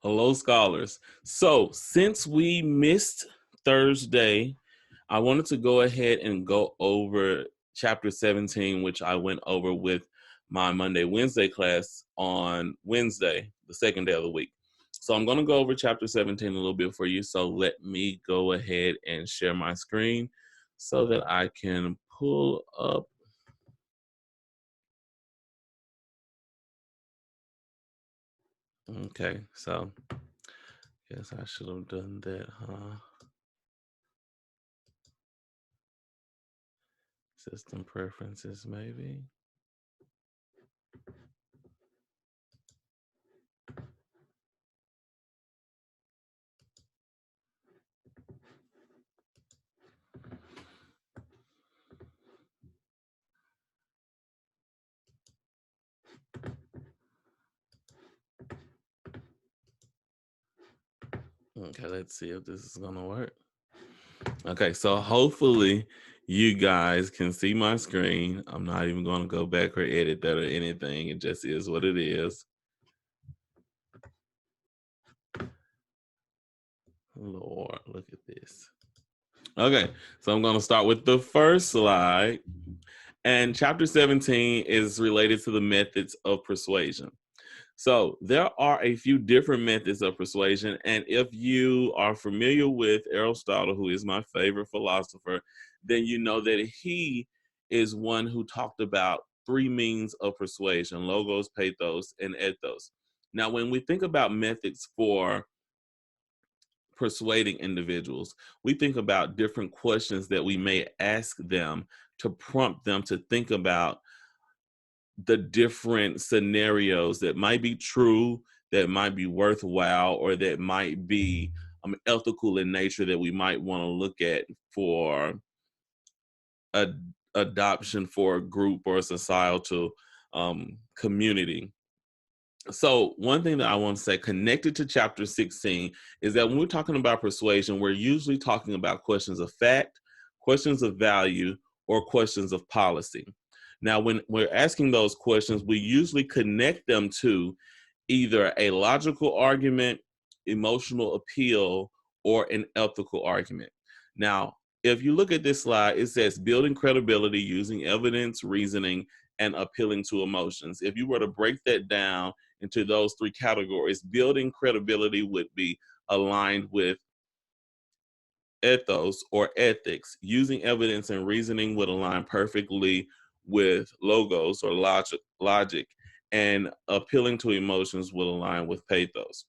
Hello, scholars. So, since we missed Thursday, I wanted to go ahead and go over chapter 17, which I went over with my Monday, Wednesday class on Wednesday, the second day of the week. So, I'm going to go over chapter 17 a little bit for you. So, let me go ahead and share my screen so that I can pull up. Okay, so guess I should have done that, huh? System preferences, maybe. Okay, let's see if this is gonna work. Okay, so hopefully you guys can see my screen. I'm not even gonna go back or edit that or anything. It just is what it is. Lord, look at this. Okay, so I'm gonna start with the first slide. And chapter 17 is related to the methods of persuasion. So there are a few different methods of persuasion. And if you are familiar with Aristotle, who is my favorite philosopher, then you know that he is one who talked about three means of persuasion: logos, pathos, and ethos. Now, when we think about methods for persuading individuals, we think about different questions that we may ask them to prompt them to think about the different scenarios that might be true, that might be worthwhile, or that might be ethical in nature that we might want to look at for adoption for a group or a societal community. So, one thing that I want to say connected to chapter 16 is that when we're talking about persuasion, we're usually talking about questions of fact, questions of value, or questions of policy. Now, when we're asking those questions, we usually connect them to either a logical argument, emotional appeal, or an ethical argument. Now, if you look at this slide, it says building credibility using evidence, reasoning, and appealing to emotions. If you were to break that down into those three categories, building credibility would be aligned with ethos or ethics. Using evidence and reasoning would align perfectly with logos or logic, and appealing to emotions would align with pathos.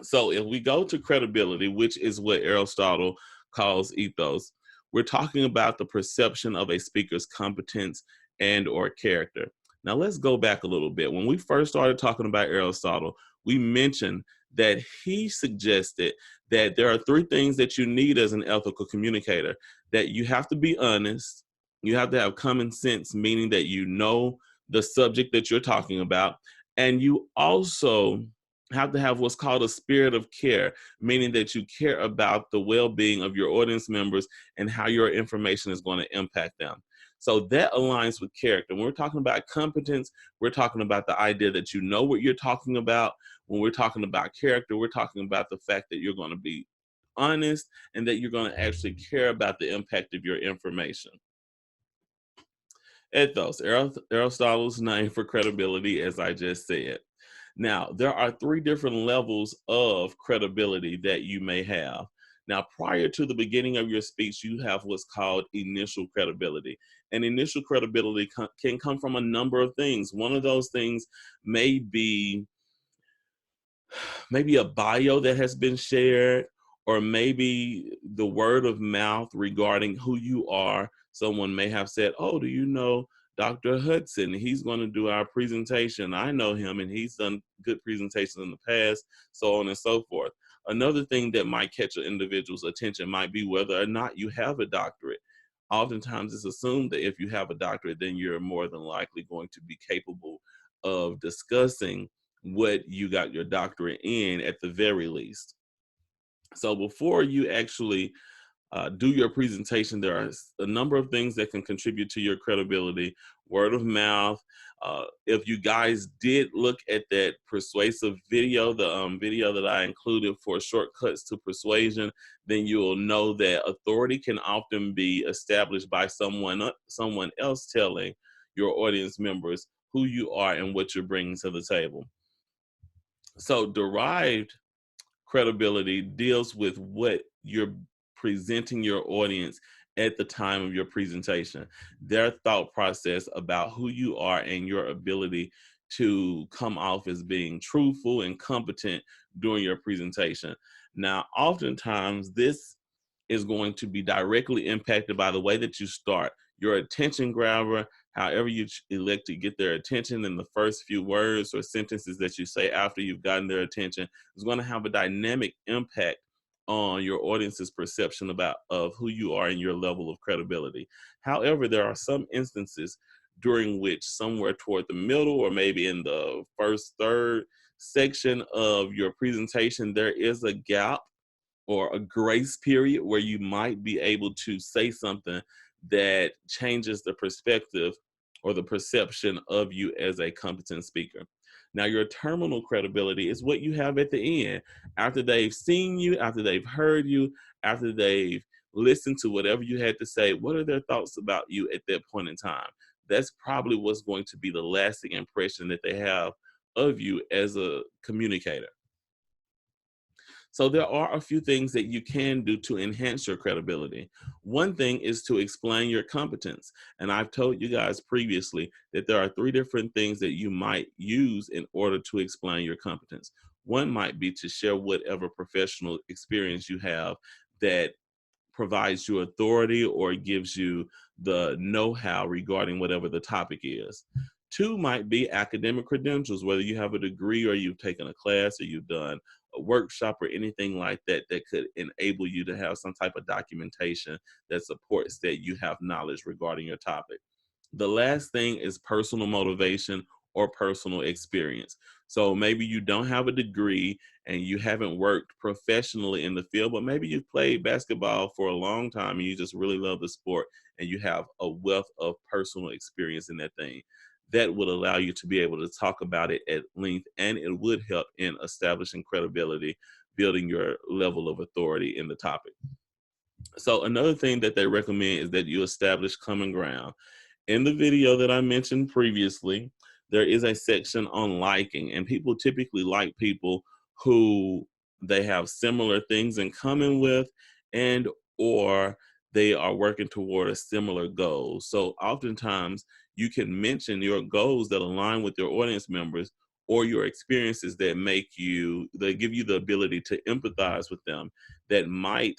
So if we go to credibility, which is what Aristotle calls ethos, we're talking about the perception of a speaker's competence and or character. Now let's go back a little bit. When we first started talking about Aristotle, we mentioned that he suggested that there are three things that you need as an ethical communicator: that you have to be honest, you have to have common sense, meaning that you know the subject that you're talking about, and you also have to have what's called a spirit of care, meaning that you care about the well-being of your audience members and how your information is going to impact them. So that aligns with character. When we're talking about competence, we're talking about the idea that you know what you're talking about. When we're talking about character, we're talking about the fact that you're going to be honest and that you're going to actually care about the impact of your information. Ethos, Aristotle's name for credibility, as I just said. Now, there are three different levels of credibility that you may have. Now, prior to the beginning of your speech, you have what's called initial credibility. And initial credibility can come from a number of things. One of those things may be maybe a bio that has been shared, or maybe the word of mouth regarding who you are. Someone may have said, "Oh, do you know Dr. Hudson? He's going to do our presentation. I know him and he's done good presentations in the past," so on and so forth. Another thing that might catch an individual's attention might be whether or not you have a doctorate. Oftentimes it's assumed that if you have a doctorate, then you're more than likely going to be capable of discussing what you got your doctorate in at the very least. So before you actually Do your presentation. There are a number of things that can contribute to your credibility. Word of mouth. If you guys did look at that persuasive video, the video that I included for shortcuts to persuasion, then you will know that authority can often be established by someone else telling your audience members who you are and what you're bringing to the table. So derived credibility deals with what you're presenting your audience at the time of your presentation, their thought process about who you are and your ability to come off as being truthful and competent during your presentation. Now, oftentimes, this is going to be directly impacted by the way that you start. Your attention grabber, however you elect to get their attention in the first few words or sentences that you say after you've gotten their attention, is going to have a dynamic impact on your audience's perception of who you are and your level of credibility. However, there are some instances during which somewhere toward the middle or maybe in the first third section of your presentation, there is a gap or a grace period where you might be able to say something that changes the perspective or the perception of you as a competent speaker. Now, your terminal credibility is what you have at the end. After they've seen you, after they've heard you, after they've listened to whatever you had to say, what are their thoughts about you at that point in time? That's probably what's going to be the lasting impression that they have of you as a communicator. So there are a few things that you can do to enhance your credibility. One thing is to explain your competence. And I've told you guys previously that there are three different things that you might use in order to explain your competence. One might be to share whatever professional experience you have that provides you authority or gives you the know-how regarding whatever the topic is. Two might be academic credentials, whether you have a degree or you've taken a class or you've done a workshop or anything like that that could enable you to have some type of documentation that supports that you have knowledge regarding your topic. The last thing is personal motivation or personal experience. So maybe you don't have a degree and you haven't worked professionally in the field, but maybe you've played basketball for a long time and you just really love the sport and you have a wealth of personal experience in that thing. That would allow you to be able to talk about it at length, and it would help in establishing credibility, building your level of authority in the topic. So another thing that they recommend is that you establish common ground. In the video that I mentioned previously, there is a section on liking, and people typically like people who they have similar things in common with, and or they are working toward a similar goal. So oftentimes you can mention your goals that align with your audience members or your experiences that give you the ability to empathize with them, that might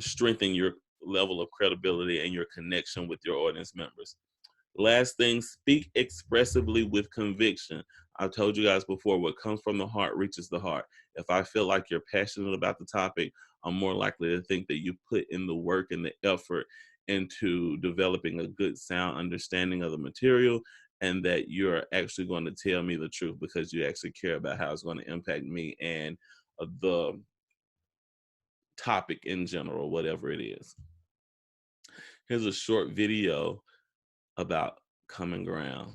strengthen your level of credibility and your connection with your audience members. Last thing, speak expressively with conviction. I've told you guys before, what comes from the heart reaches the heart. If I feel like you're passionate about the topic, I'm more likely to think that you put in the work and the effort into developing a good sound understanding of the material, and that you're actually going to tell me the truth because you actually care about how it's going to impact me and the topic in general, whatever it is. Here's a short video about common ground.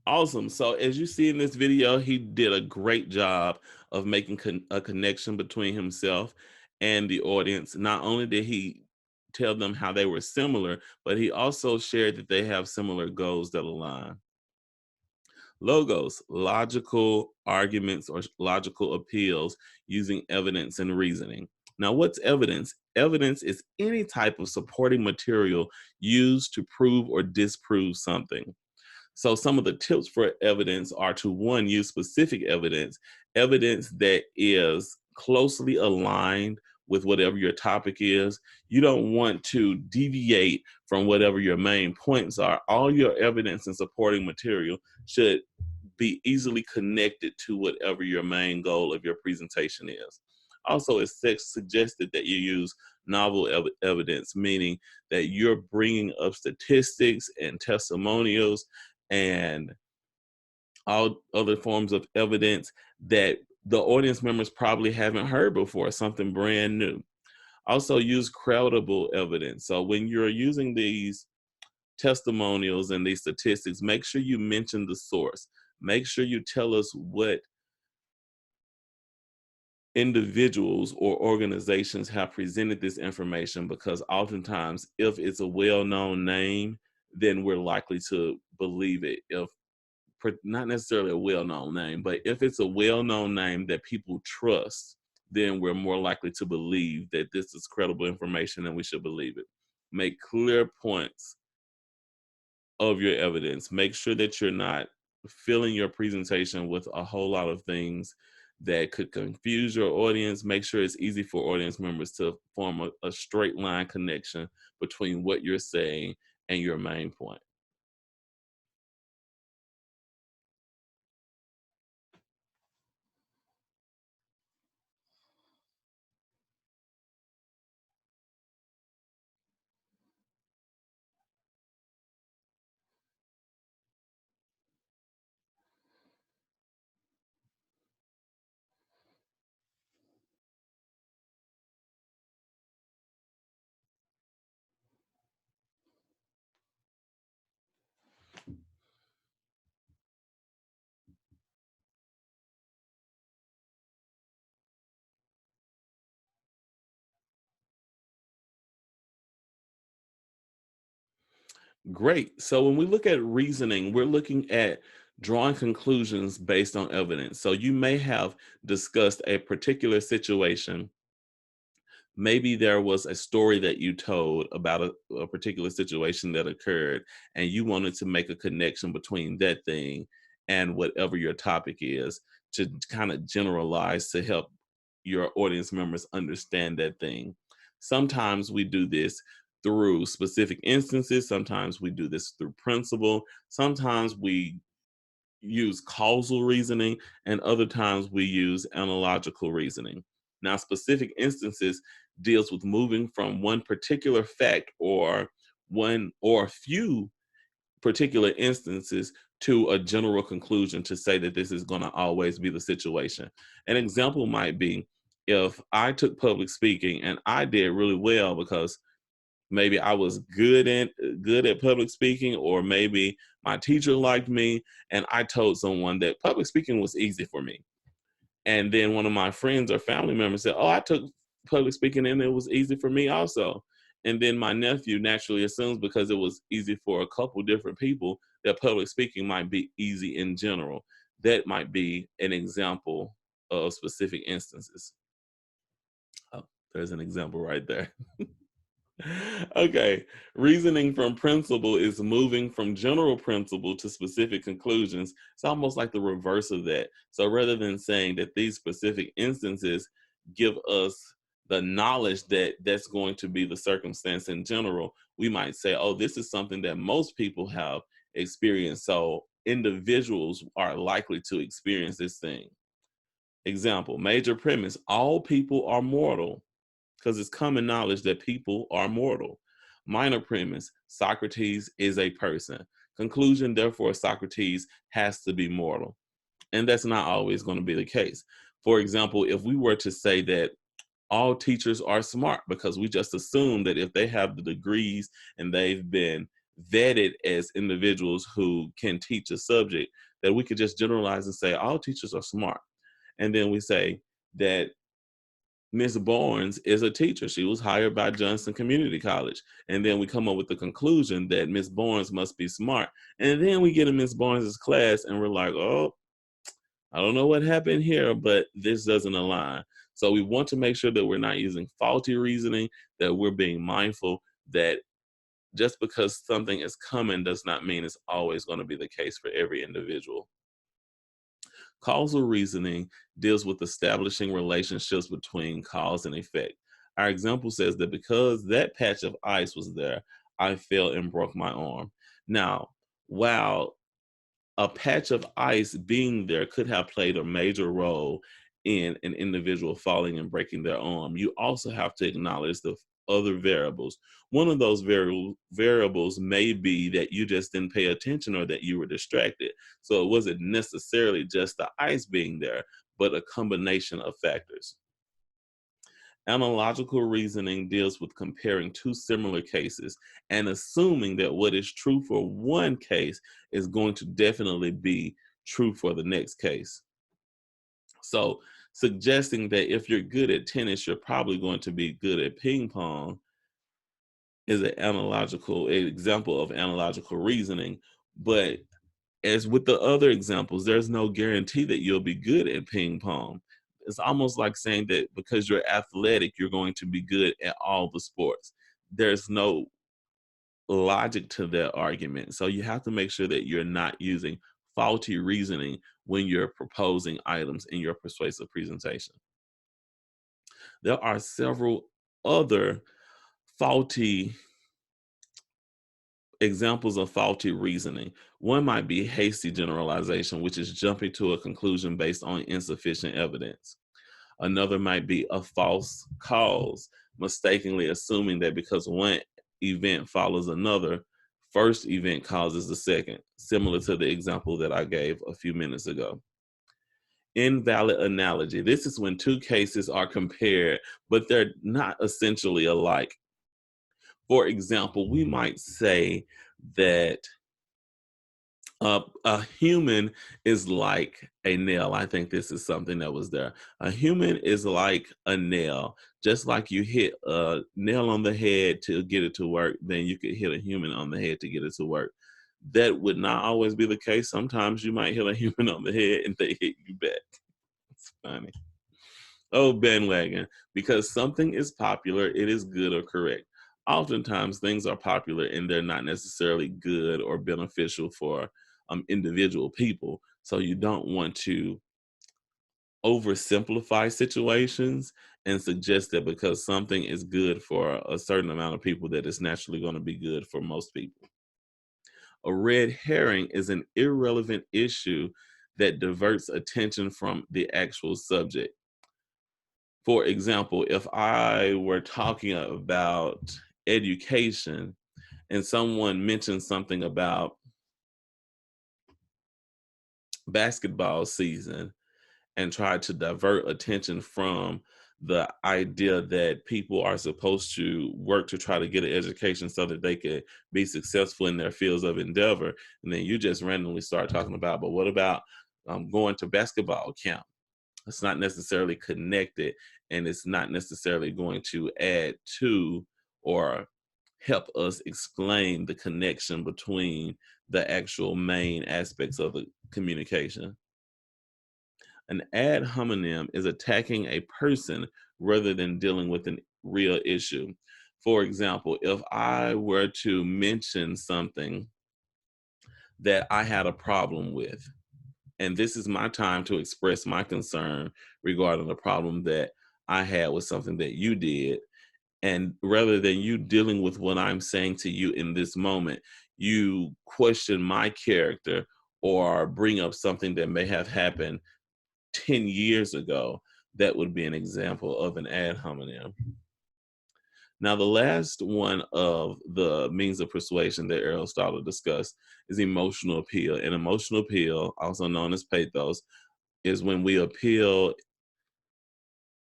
Awesome. So as you see in this video, he did a great job of making a connection between himself and the audience. Not only did he tell them how they were similar, but he also shared that they have similar goals that align. Logos, logical arguments or logical appeals using evidence and reasoning. Now, what's evidence? Evidence is any type of supporting material used to prove or disprove something. So some of the tips for evidence are to one, use specific evidence, evidence that is closely aligned with whatever your topic is. You don't want to deviate from whatever your main points are. All your evidence and supporting material should be easily connected to whatever your main goal of your presentation is. Also, it's suggested that you use novel evidence, meaning that you're bringing up statistics and testimonials and all other forms of evidence that the audience members probably haven't heard before, something brand new. Also, use credible evidence. So when you're using these testimonials and these statistics, make sure you mention the source. Make sure you tell us what individuals or organizations have presented this information, because oftentimes if it's a well-known name, then we're likely to believe it. If not necessarily a well-known name, but if it's a well-known name that people trust, then we're more likely to believe that this is credible information and we should believe it. Make clear points of your evidence. Make sure that you're not filling your presentation with a whole lot of things that could confuse your audience. Make sure it's easy for audience members to form a straight line connection between what you're saying and your main point. Great. So when we look at reasoning, we're looking at drawing conclusions based on evidence. So you may have discussed a particular situation. Maybe there was a story that you told about a particular situation that occurred, and you wanted to make a connection between that thing and whatever your topic is, to kind of generalize to help your audience members understand that thing. Sometimes we do this through specific instances, sometimes we do this through principle, sometimes we use causal reasoning, and other times we use analogical reasoning. Now, specific instances deals with moving from one particular fact or one or a few particular instances to a general conclusion to say that this is going to always be the situation. An example might be if I took public speaking and I did really well because maybe I was good at public speaking, or maybe my teacher liked me, and I told someone that public speaking was easy for me. And then one of my friends or family members said, "Oh, I took public speaking and it was easy for me also." And then my nephew naturally assumes because it was easy for a couple different people that public speaking might be easy in general. That might be an example of specific instances. Oh, there's an example right there. Okay, reasoning from principle is moving from general principle to specific conclusions. It's almost like the reverse of that. So rather than saying that these specific instances give us the knowledge that that's going to be the circumstance in general, we might say, oh, this is something that most people have experienced. So individuals are likely to experience this thing. Example, major premise, all people are mortal, because it's common knowledge that people are mortal. Minor premise, Socrates is a person. Conclusion, therefore, Socrates has to be mortal. And that's not always going to be the case. For example, if we were to say that all teachers are smart, because we just assume that if they have the degrees and they've been vetted as individuals who can teach a subject, that we could just generalize and say all teachers are smart. And then we say that Miss Barnes is a teacher. She was hired by Johnson Community College. And then we come up with the conclusion that Miss Barnes must be smart. And then we get in Miss Barnes's class and we're like, oh, I don't know what happened here, but this doesn't align. So we want to make sure that we're not using faulty reasoning, that we're being mindful that Just because something is common does not mean it's always going to be the case for every individual. Causal reasoning deals with establishing relationships between cause and effect. Our example says that because that patch of ice was there, I fell and broke my arm. Now, while a patch of ice being there could have played a major role in an individual falling and breaking their arm, you also have to acknowledge the other variables. One of those variables may be that you just didn't pay attention or that you were distracted. So it wasn't necessarily just the ice being there, but a combination of factors. Analogical reasoning deals with comparing two similar cases and assuming that what is true for one case is going to definitely be true for the next case. So, suggesting that if you're good at tennis, you're probably going to be good at ping pong is an analogical example of analogical reasoning. But as with the other examples, there's no guarantee that you'll be good at ping pong. It's almost like saying that because you're athletic, you're going to be good at all the sports. There's no logic to that argument. So you have to make sure that you're not using faulty reasoning when you're proposing items in your persuasive presentation. There are several other faulty examples of faulty reasoning. One might be hasty generalization, which is jumping to a conclusion based on insufficient evidence. Another might be a false cause, mistakenly assuming that because one event follows another, first event causes the second, similar to the example that I gave a few minutes ago. Invalid analogy. This is when two cases are compared, but they're not essentially alike. For example, we might say that a human is like a nail. I think this is something that was there. A human is like a nail. Just like you hit a nail on the head to get it to work, then you could hit a human on the head to get it to work. That would not always be the case. Sometimes you might hit a human on the head and they hit you back. It's funny. Oh, bandwagon. Because something is popular, it is good or correct. Oftentimes, things are popular and they're not necessarily good or beneficial for individual people. So you don't want to oversimplify situations and suggest that because something is good for a certain amount of people, that it's naturally going to be good for most people. A red herring is an irrelevant issue that diverts attention from the actual subject. For example, if I were talking about education and someone mentioned something about basketball season and tried to divert attention from the idea that people are supposed to work to try to get an education so that they can be successful in their fields of endeavor, and then you just randomly start talking about, but what about going to basketball camp? It's not necessarily connected, and it's not necessarily going to add to or help us explain the connection between the actual main aspects of the communication. An ad hominem is attacking a person rather than dealing with a real issue. For example, if I were to mention something that I had a problem with, and this is my time to express my concern regarding the problem that I had with something that you did. And rather than you dealing with what I'm saying to you in this moment, you question my character or bring up something that may have happened 10 years ago. That would be an example of an ad hominem. Now, the last one of the means of persuasion that Aristotle discussed is emotional appeal. And emotional appeal, also known as pathos, is when we appeal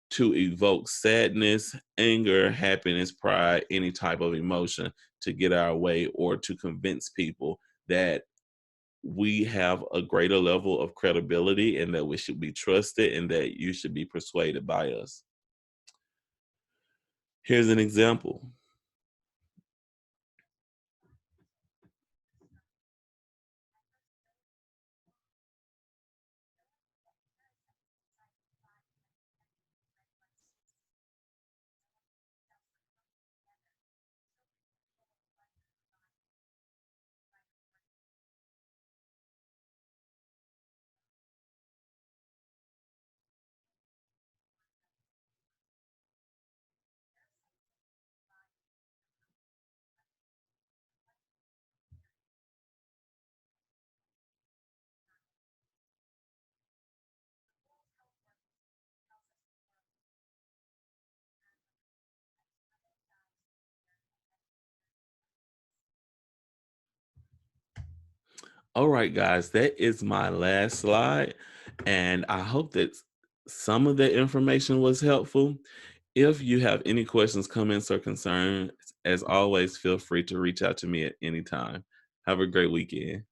to evoke sadness, anger, happiness, pride, any type of emotion to get our way or to convince people that we have a greater level of credibility and that we should be trusted and that you should be persuaded by us. Here's an example. All right, guys, that is my last slide. And I hope that some of the information was helpful. If you have any questions, comments, or concerns, as always, feel free to reach out to me at any time. Have a great weekend.